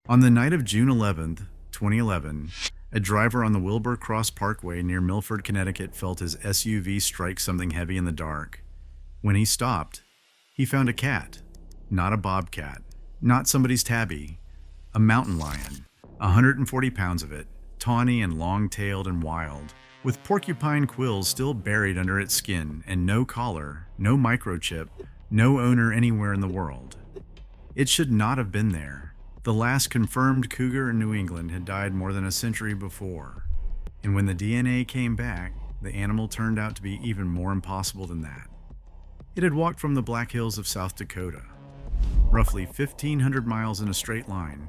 On the night of June 11th, 2011, a driver on the Wilbur Cross Parkway near Milford, Connecticut felt his SUV strike something heavy in the dark. When he stopped, he found a cat. Not a bobcat, not somebody's tabby, a mountain lion, 140 pounds of it, tawny and long-tailed and wild, with porcupine quills still buried under its skin and no collar, no microchip, no owner anywhere in the world. It should not have been there. The last confirmed cougar in New England had died more than a century before, and when the DNA came back, the animal turned out to be even more impossible than that. It had walked from the Black Hills of South Dakota, roughly 1,500 miles in a straight line,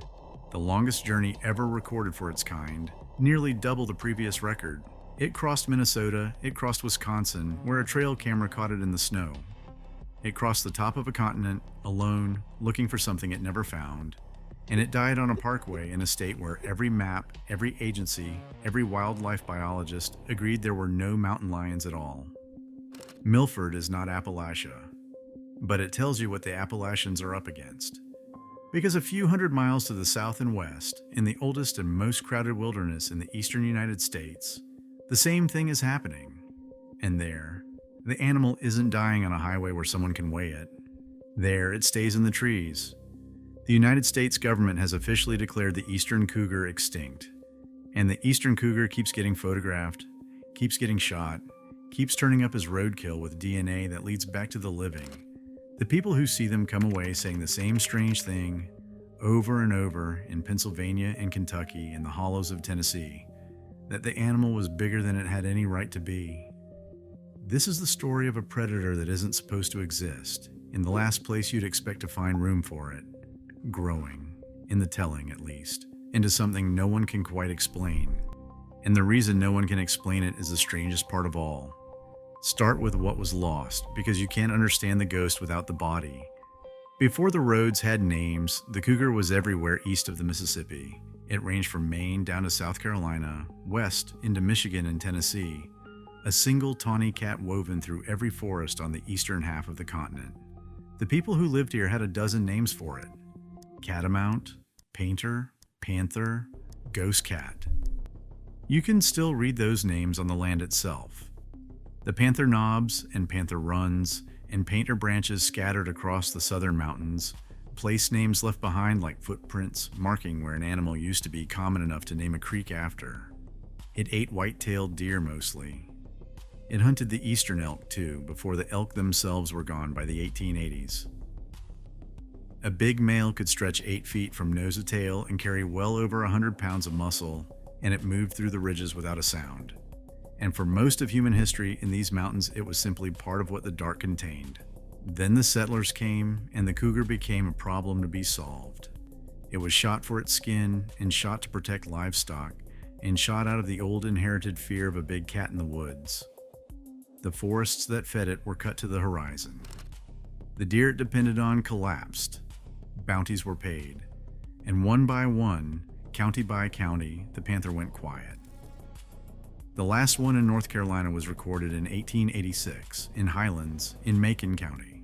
the longest journey ever recorded for its kind, nearly double the previous record. It crossed Minnesota, it crossed Wisconsin, where a trail camera caught it in the snow. It crossed the top of a continent, alone, looking for something it never found, and it died on a parkway in a state where every map, every agency, every wildlife biologist agreed there were no mountain lions at all. Milford is not Appalachia, but it tells you what the Appalachians are up against. Because a few hundred miles to the south and west, in the oldest and most crowded wilderness in the eastern United States, the same thing is happening. And there, the animal isn't dying on a highway where someone can weigh it. There, it stays in the trees. The United States government has officially declared the eastern cougar extinct. And the eastern cougar keeps getting photographed, keeps getting shot, keeps turning up as roadkill with DNA that leads back to the living. The people who see them come away saying the same strange thing over and over in Pennsylvania and Kentucky and the hollows of Tennessee, that the animal was bigger than it had any right to be. This is the story of a predator that isn't supposed to exist, in the last place you'd expect to find room for it, growing, in the telling at least, into something no one can quite explain. And the reason no one can explain it is the strangest part of all. Start with what was lost, because you can't understand the ghost without the body. Before the roads had names, the cougar was everywhere east of the Mississippi. It ranged from Maine down to South Carolina, west into Michigan and Tennessee, a single tawny cat woven through every forest on the eastern half of the continent. The people who lived here had a dozen names for it: catamount, painter, panther, ghost cat. You can still read those names on the land itself. The panther knobs and panther runs and painter branches scattered across the southern mountains, place names left behind like footprints marking where an animal used to be common enough to name a creek after. It ate white-tailed deer mostly. It hunted the eastern elk too, before the elk themselves were gone by the 1880s. A big male could stretch 8 feet from nose to tail and carry well over 100 pounds of muscle, and it moved through the ridges without a sound. And for most of human history in these mountains, it was simply part of what the dark contained. Then the settlers came, and the cougar became a problem to be solved. It was shot for its skin, and shot to protect livestock, and shot out of the old inherited fear of a big cat in the woods. The forests that fed it were cut to the horizon. The deer it depended on collapsed. Bounties were paid. And one by one, county by county, the panther went quiet. The last one in North Carolina was recorded in 1886 in Highlands in Macon County.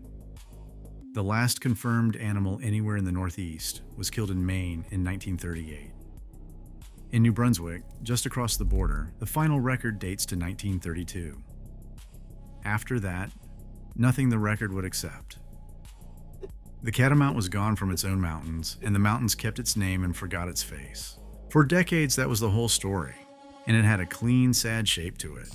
The last confirmed animal anywhere in the Northeast was killed in Maine in 1938. In New Brunswick, just across the border, the final record dates to 1932. After that, nothing the record would accept. The catamount was gone from its own mountains, and the mountains kept its name and forgot its face. For decades, that was the whole story, and it had a clean, sad shape to it.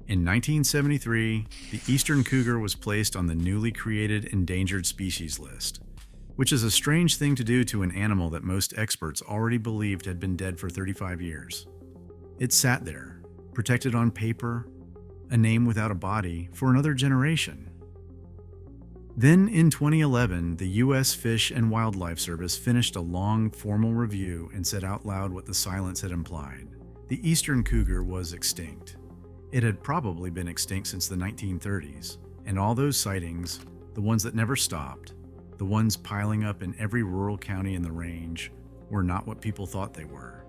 In 1973, the eastern cougar was placed on the newly created endangered species list, which is a strange thing to do to an animal that most experts already believed had been dead for 35 years. It sat there, protected on paper, a name without a body, for another generation. Then in 2011, the U.S. Fish and Wildlife Service finished a long, formal review and said out loud what the silence had implied. The eastern cougar was extinct. It had probably been extinct since the 1930s, and all those sightings, the ones that never stopped, the ones piling up in every rural county in the range, were not what people thought they were.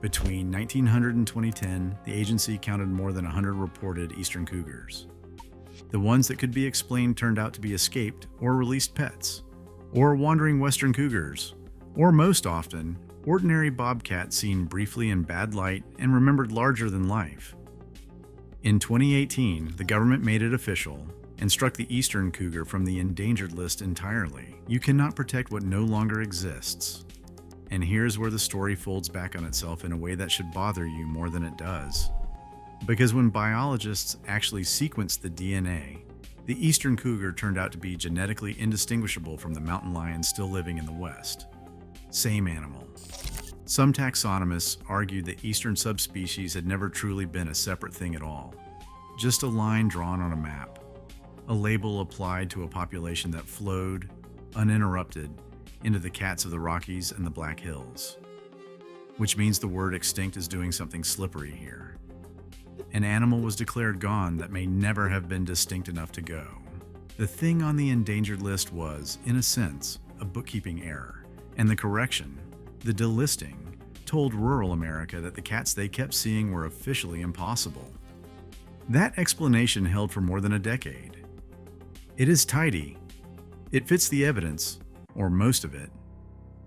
Between 1900 and 2010, the agency counted more than 100 reported eastern cougars. The ones that could be explained turned out to be escaped or released pets, or wandering western cougars, Or most often, ordinary bobcat seen briefly in bad light and remembered larger than life. In 2018, the government made it official and struck the eastern cougar from the endangered list entirely. You cannot protect what no longer exists. And here's where the story folds back on itself in a way that should bother you more than it does. Because when biologists actually sequenced the DNA, the eastern cougar turned out to be genetically indistinguishable from the mountain lion still living in the West. Same animal. Some taxonomists argued that eastern subspecies had never truly been a separate thing at all. Just a line drawn on a map. A label applied to a population that flowed, uninterrupted, into the cats of the Rockies and the Black Hills. Which means the word extinct is doing something slippery here. An animal was declared gone that may never have been distinct enough to go. The thing on the endangered list was, in a sense, a bookkeeping error, and the correction, the delisting, told rural America that the cats they kept seeing were officially impossible. That explanation held for more than a decade. It is tidy. It fits the evidence, or most of it,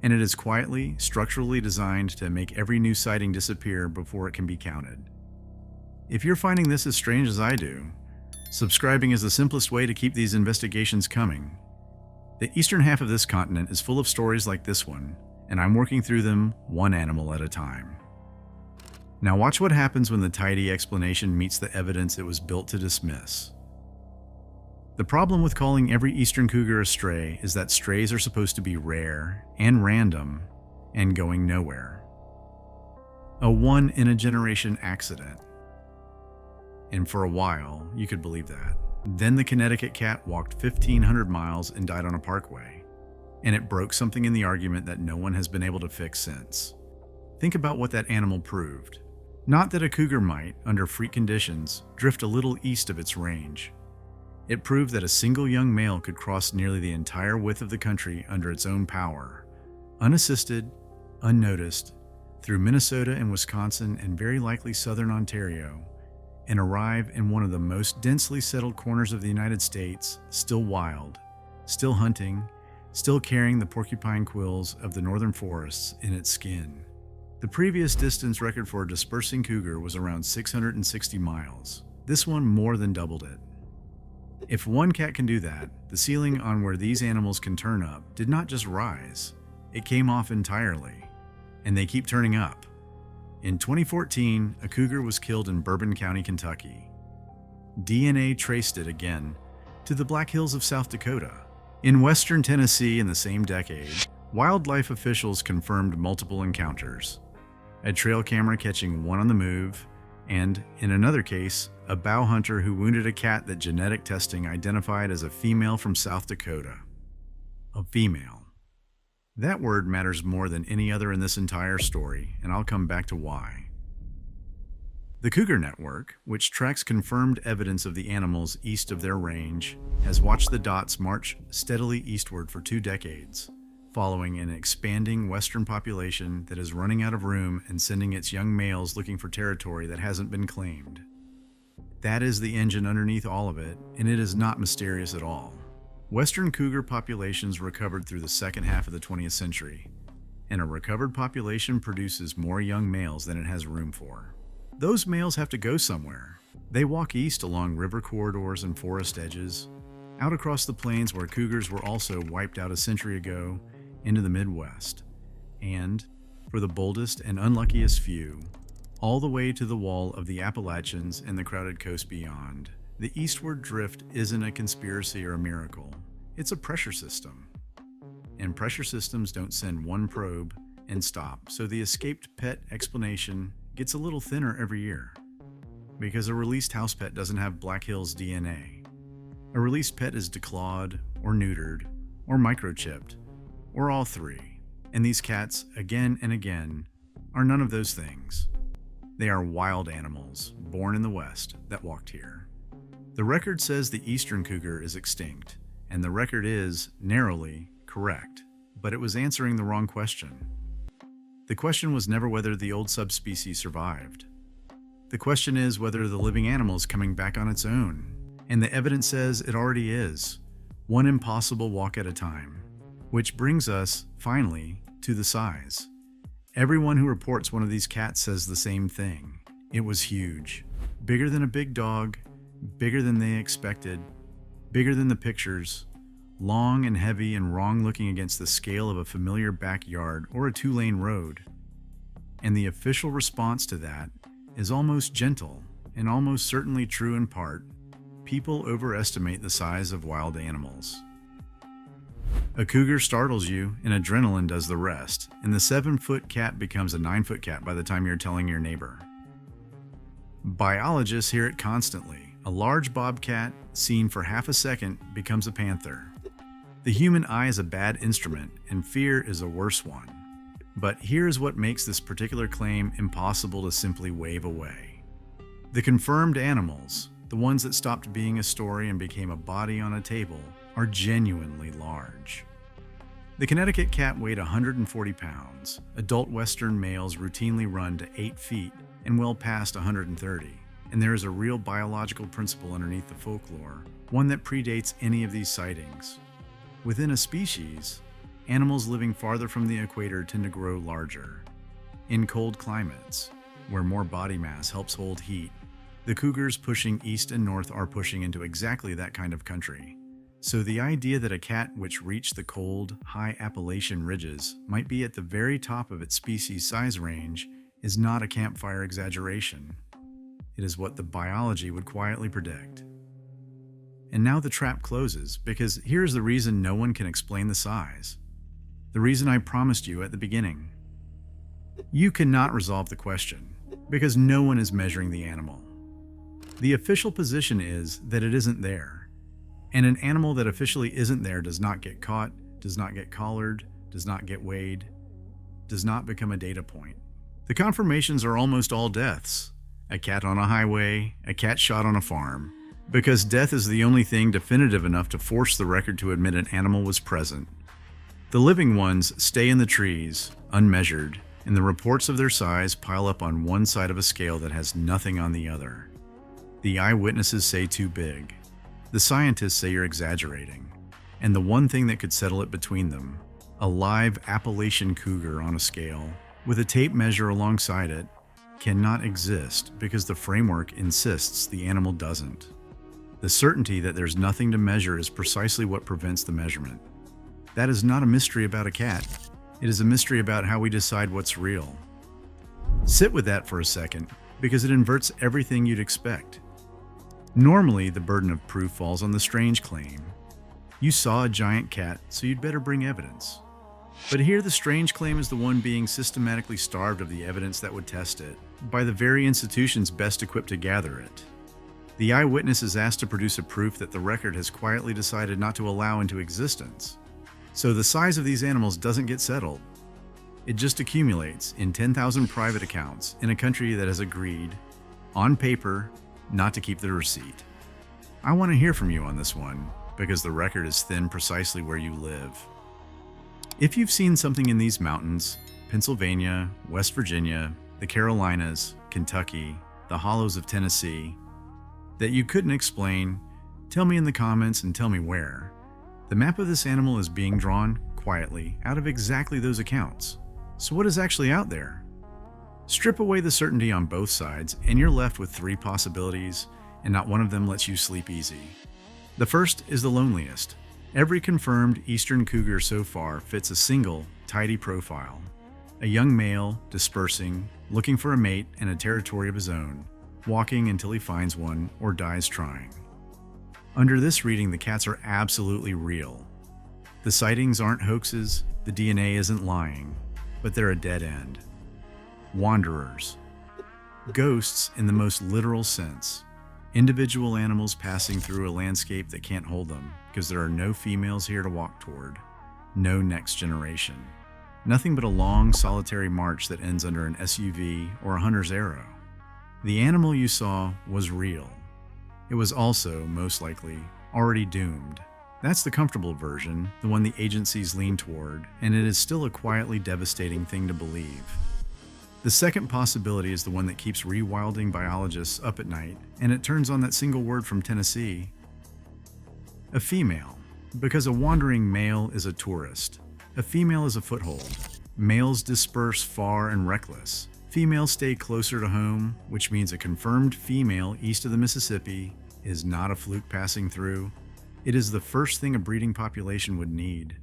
and it is quietly, structurally designed to make every new sighting disappear before it can be counted. If you're finding this as strange as I do, subscribing is the simplest way to keep these investigations coming. The eastern half of this continent is full of stories like this one, and I'm working through them one animal at a time. Now watch what happens when the tidy explanation meets the evidence it was built to dismiss. The problem with calling every eastern cougar a stray is that strays are supposed to be rare and random and going nowhere. A one-in-a-generation accident. And for a while, you could believe that. Then the Connecticut cat walked 1,500 miles and died on a parkway. And it broke something in the argument that no one has been able to fix since. Think about what that animal proved. Not that a cougar might, under freak conditions, drift a little east of its range. It proved that a single young male could cross nearly the entire width of the country under its own power, unassisted, unnoticed, through Minnesota and Wisconsin and very likely southern Ontario, and arrive in one of the most densely settled corners of the United States, still wild, still hunting, still carrying the porcupine quills of the northern forests in its skin. The previous distance record for a dispersing cougar was around 660 miles. This one more than doubled it. If one cat can do that, the ceiling on where these animals can turn up did not just rise, it came off entirely. And they keep turning up. In 2014, a cougar was killed in Bourbon County, Kentucky. DNA traced it again to the Black Hills of South Dakota. In western Tennessee in the same decade, wildlife officials confirmed multiple encounters. A trail camera catching one on the move, and, in another case, a bow hunter who wounded a cat that genetic testing identified as a female from South Dakota. A female. That word matters more than any other in this entire story, and I'll come back to why. The Cougar Network, which tracks confirmed evidence of the animals east of their range, has watched the dots march steadily eastward for 2 decades, following an expanding western population that is running out of room and sending its young males looking for territory that hasn't been claimed. That is the engine underneath all of it, and it is not mysterious at all. Western cougar populations recovered through the second half of the 20th century, and a recovered population produces more young males than it has room for. Those males have to go somewhere. They walk east along river corridors and forest edges, out across the plains where cougars were also wiped out a century ago, into the Midwest, and, for the boldest and unluckiest few, all the way to the wall of the Appalachians and the crowded coast beyond. The eastward drift isn't a conspiracy or a miracle. It's a pressure system. And pressure systems don't send one probe and stop, so the escaped pet explanation gets a little thinner every year. Because a released house pet doesn't have Black Hills DNA. A released pet is declawed, or neutered, or microchipped, or all three. And these cats, again and again, are none of those things. They are wild animals, born in the West, that walked here. The record says the eastern cougar is extinct, and the record is, narrowly, correct, but it was answering the wrong question. The question was never whether the old subspecies survived. The question is whether the living animal is coming back on its own, and the evidence says it already is, one impossible walk at a time. Which brings us, finally, to the size. Everyone who reports one of these cats says the same thing. It was huge. Bigger than a big dog, bigger than they expected, bigger than the pictures, long and heavy and wrong looking against the scale of a familiar backyard or a two-lane road. And the official response to that is almost gentle and almost certainly true in part. People overestimate the size of wild animals. A cougar startles you and adrenaline does the rest, and the 7-foot cat becomes a 9-foot cat by the time you're telling your neighbor. Biologists hear it constantly. A large bobcat, seen for half a second, becomes a panther. The human eye is a bad instrument, and fear is a worse one. But here's what makes this particular claim impossible to simply wave away. The confirmed animals, the ones that stopped being a story and became a body on a table, are genuinely large. The Connecticut cat weighed 140 pounds. Adult Western males routinely run to 8 feet and well past 130. And there is a real biological principle underneath the folklore, one that predates any of these sightings. Within a species, animals living farther from the equator tend to grow larger. In cold climates, where more body mass helps hold heat, the cougars pushing east and north are pushing into exactly that kind of country. So the idea that a cat which reached the cold, high Appalachian ridges might be at the very top of its species size range is not a campfire exaggeration. It is what the biology would quietly predict. And now the trap closes, because here's the reason no one can explain the size. The reason I promised you at the beginning. You cannot resolve the question, because no one is measuring the animal. The official position is that it isn't there. And an animal that officially isn't there does not get caught, does not get collared, does not get weighed, does not become a data point. The confirmations are almost all deaths. A cat on a highway, a cat shot on a farm. Because death is the only thing definitive enough to force the record to admit an animal was present. The living ones stay in the trees, unmeasured, and the reports of their size pile up on one side of a scale that has nothing on the other. The eyewitnesses say too big. The scientists say you're exaggerating. And the one thing that could settle it between them, a live Appalachian cougar on a scale, with a tape measure alongside it, cannot exist because the framework insists the animal doesn't. The certainty that there's nothing to measure is precisely what prevents the measurement. That is not a mystery about a cat. It is a mystery about how we decide what's real. Sit with that for a second, because it inverts everything you'd expect. Normally, the burden of proof falls on the strange claim. You saw a giant cat, so you'd better bring evidence. But here the strange claim is the one being systematically starved of the evidence that would test it, by the very institutions best equipped to gather it. The eyewitness is asked to produce a proof that the record has quietly decided not to allow into existence. So the size of these animals doesn't get settled. It just accumulates in 10,000 private accounts in a country that has agreed, on paper, not to keep the receipt. I want to hear from you on this one, because the record is thin precisely where you live. If you've seen something in these mountains, Pennsylvania, West Virginia, the Carolinas, Kentucky, the hollows of Tennessee, that you couldn't explain, tell me in the comments and tell me where. The map of this animal is being drawn, quietly, out of exactly those accounts. So what is actually out there? Strip away the certainty on both sides, and you're left with 3 possibilities, and not one of them lets you sleep easy. The first is the loneliest. Every confirmed eastern cougar so far fits a single, tidy profile. A young male, dispersing, looking for a mate and a territory of his own, walking until he finds one or dies trying. Under this reading, the cats are absolutely real. The sightings aren't hoaxes, the DNA isn't lying, but they're a dead end. Wanderers. Ghosts in the most literal sense. Individual animals passing through a landscape that can't hold them because there are no females here to walk toward, no next generation. Nothing but a long, solitary march that ends under an SUV or a hunter's arrow. The animal you saw was real. It was also, most likely, already doomed. That's the comfortable version, the one the agencies lean toward, and it is still a quietly devastating thing to believe. The second possibility is the one that keeps rewilding biologists up at night, and it turns on that single word from Tennessee. A female, because a wandering male is a tourist. A female is a foothold. Males disperse far and reckless. Females stay closer to home, which means a confirmed female east of the Mississippi is not a fluke passing through. It is the first thing a breeding population would need.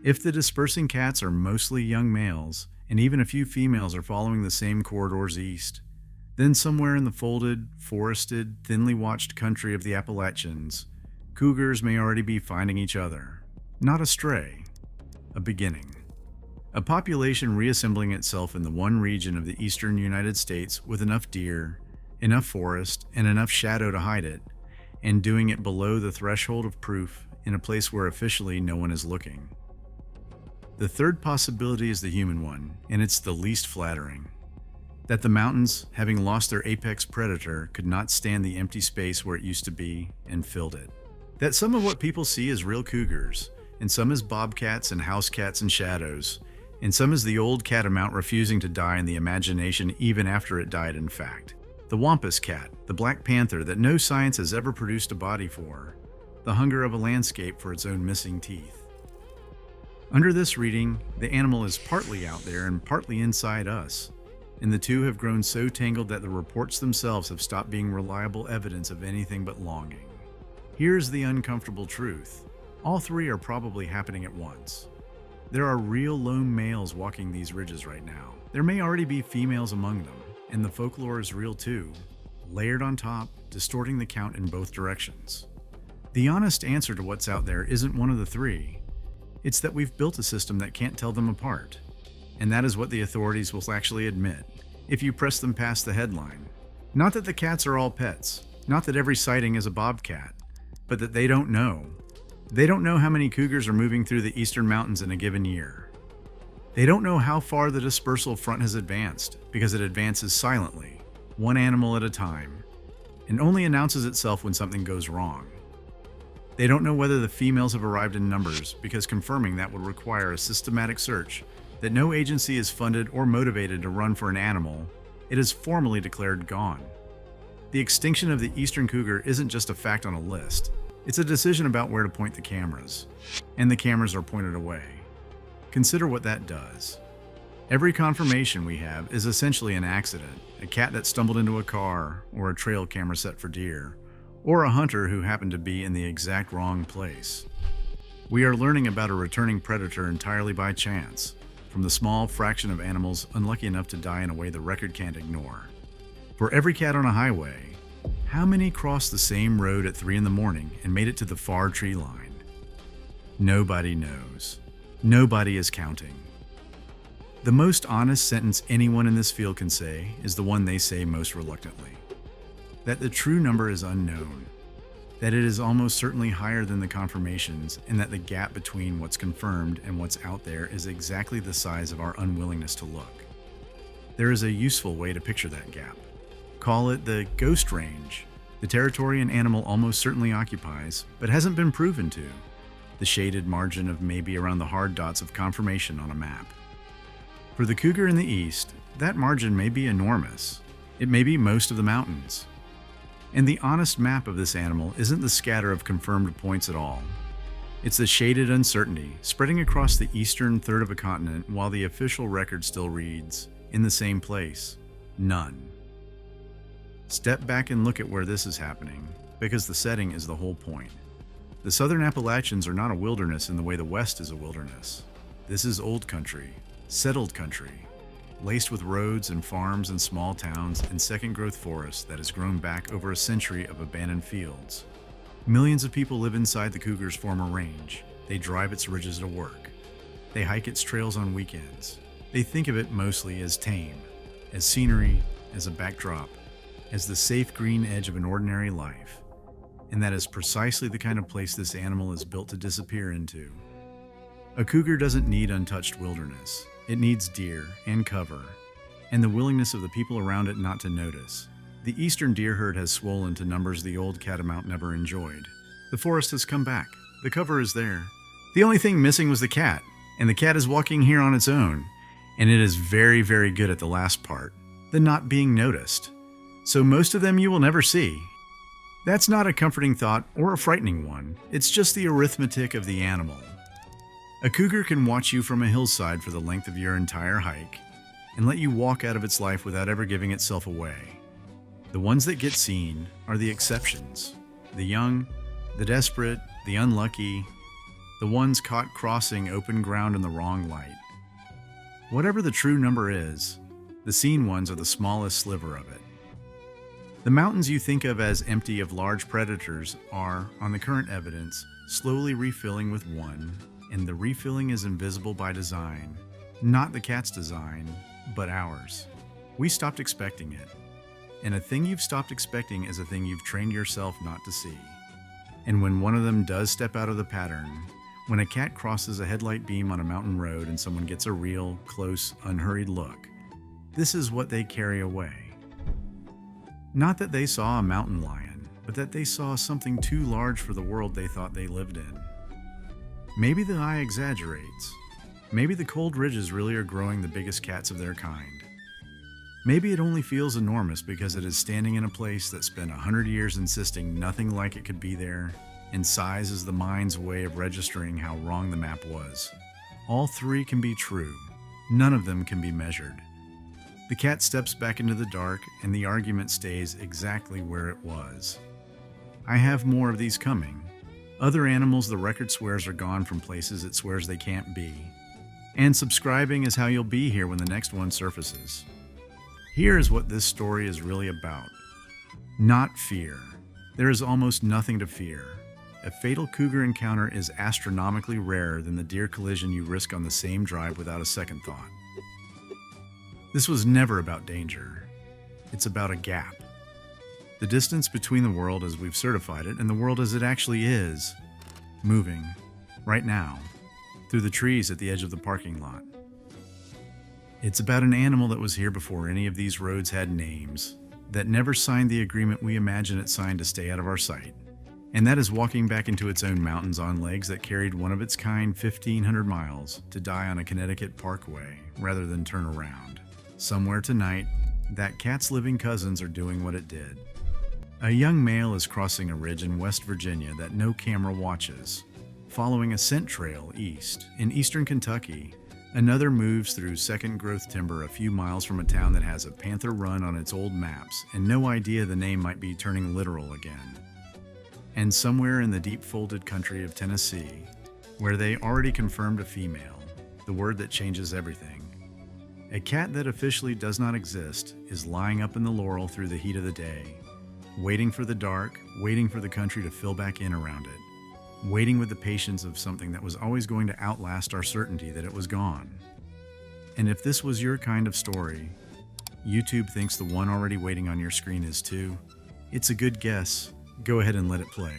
If the dispersing cats are mostly young males, and even a few females are following the same corridors east, then somewhere in the folded, forested, thinly watched country of the Appalachians, cougars may already be finding each other. Not a stray, a beginning. A population reassembling itself in the one region of the eastern United States with enough deer, enough forest, and enough shadow to hide it, and doing it below the threshold of proof in a place where officially no one is looking. The third possibility is the human one, and it's the least flattering. That the mountains, having lost their apex predator, could not stand the empty space where it used to be and filled it. That some of what people see is real cougars, and some is bobcats and house cats and shadows, and some is the old catamount refusing to die in the imagination even after it died in fact. The wampus cat, the black panther that no science has ever produced a body for, the hunger of a landscape for its own missing teeth. Under this reading, the animal is partly out there and partly inside us, and the two have grown so tangled that the reports themselves have stopped being reliable evidence of anything but longing. Here's the uncomfortable truth. All three are probably happening at once. There are real lone males walking these ridges right now. There may already be females among them, and the folklore is real too, layered on top, distorting the count in both directions. The honest answer to what's out there isn't one of the three. It's that we've built a system that can't tell them apart. And that is what the authorities will actually admit, if you press them past the headline. Not that the cats are all pets, not that every sighting is a bobcat, but that they don't know. They don't know how many cougars are moving through the eastern mountains in a given year. They don't know how far the dispersal front has advanced, because it advances silently, one animal at a time, and only announces itself when something goes wrong. They don't know whether the females have arrived in numbers, because confirming that would require a systematic search that no agency is funded or motivated to run for an animal. It is formally declared gone. The extinction of the eastern cougar isn't just a fact on a list. It's a decision about where to point the cameras, and the cameras are pointed away. Consider what that does. Every confirmation we have is essentially an accident, a cat that stumbled into a car, or a trail camera set for deer, or a hunter who happened to be in the exact wrong place. We are learning about a returning predator entirely by chance, from the small fraction of animals unlucky enough to die in a way the record can't ignore. For every cat on a highway, how many crossed the same road at 3 in the morning and made it to the far tree line? Nobody knows. Nobody is counting. The most honest sentence anyone in this field can say is the one they say most reluctantly. That the true number is unknown, that it is almost certainly higher than the confirmations, and that the gap between what's confirmed and what's out there is exactly the size of our unwillingness to look. There is a useful way to picture that gap. Call it the ghost range, the territory an animal almost certainly occupies, but hasn't been proven to, the shaded margin of maybe around the hard dots of confirmation on a map. For the cougar in the east, that margin may be enormous. It may be most of the mountains. And the honest map of this animal isn't the scatter of confirmed points at all. It's the shaded uncertainty spreading across the eastern third of a continent while the official record still reads, in the same place, none. Step back and look at where this is happening, because the setting is the whole point. The southern Appalachians are not a wilderness in the way the West is a wilderness. This is old country, settled country, laced with roads and farms and small towns and second-growth forests that has grown back over a century of abandoned fields. Millions of people live inside the cougar's former range. They drive its ridges to work. They hike its trails on weekends. They think of it mostly as tame, as scenery, as a backdrop, as the safe green edge of an ordinary life. And that is precisely the kind of place this animal is built to disappear into. A cougar doesn't need untouched wilderness. It needs deer and cover, and the willingness of the people around it not to notice. The eastern deer herd has swollen to numbers the old catamount never enjoyed. The forest has come back. The cover is there. The only thing missing was the cat, and the cat is walking here on its own, and it is very, very good at the last part, the not being noticed. So most of them you will never see. That's not a comforting thought or a frightening one. It's just the arithmetic of the animal. A cougar can watch you from a hillside for the length of your entire hike and let you walk out of its life without ever giving itself away. The ones that get seen are the exceptions. The young, the desperate, the unlucky, the ones caught crossing open ground in the wrong light. Whatever the true number is, the seen ones are the smallest sliver of it. The mountains you think of as empty of large predators are, on the current evidence, slowly refilling with one, and the refilling is invisible by design. Not the cat's design, but ours. We stopped expecting it. And a thing you've stopped expecting is a thing you've trained yourself not to see. And when one of them does step out of the pattern, when a cat crosses a headlight beam on a mountain road and someone gets a real, close, unhurried look, this is what they carry away. Not that they saw a mountain lion, but that they saw something too large for the world they thought they lived in. Maybe the eye exaggerates. Maybe the cold ridges really are growing the biggest cats of their kind. Maybe it only feels enormous because it is standing in a place that spent 100 years insisting nothing like it could be there, and size is the mind's way of registering how wrong the map was. All three can be true. None of them can be measured. The cat steps back into the dark, and the argument stays exactly where it was. I have more of these coming. Other animals the record swears are gone from places it swears they can't be. And subscribing is how you'll be here when the next one surfaces. Here is what this story is really about. Not fear. There is almost nothing to fear. A fatal cougar encounter is astronomically rarer than the deer collision you risk on the same drive without a second thought. This was never about danger. It's about a gap. The distance between the world as we've certified it and the world as it actually is, moving, right now, through the trees at the edge of the parking lot. It's about an animal that was here before any of these roads had names, that never signed the agreement we imagine it signed to stay out of our sight. And that is walking back into its own mountains on legs that carried one of its kind 1,500 miles to die on a Connecticut parkway rather than turn around. Somewhere tonight, that cat's living cousins are doing what it did. A young male is crossing a ridge in West Virginia that no camera watches. Following a scent trail east, in eastern Kentucky, another moves through second-growth timber a few miles from a town that has a panther run on its old maps and no idea the name might be turning literal again. And somewhere in the deep-folded country of Tennessee, where they already confirmed a female, the word that changes everything, a cat that officially does not exist is lying up in the laurel through the heat of the day, waiting for the dark, waiting for the country to fill back in around it, waiting with the patience of something that was always going to outlast our certainty that it was gone. And if this was your kind of story, YouTube thinks the one already waiting on your screen is too. It's a good guess. Go ahead and let it play.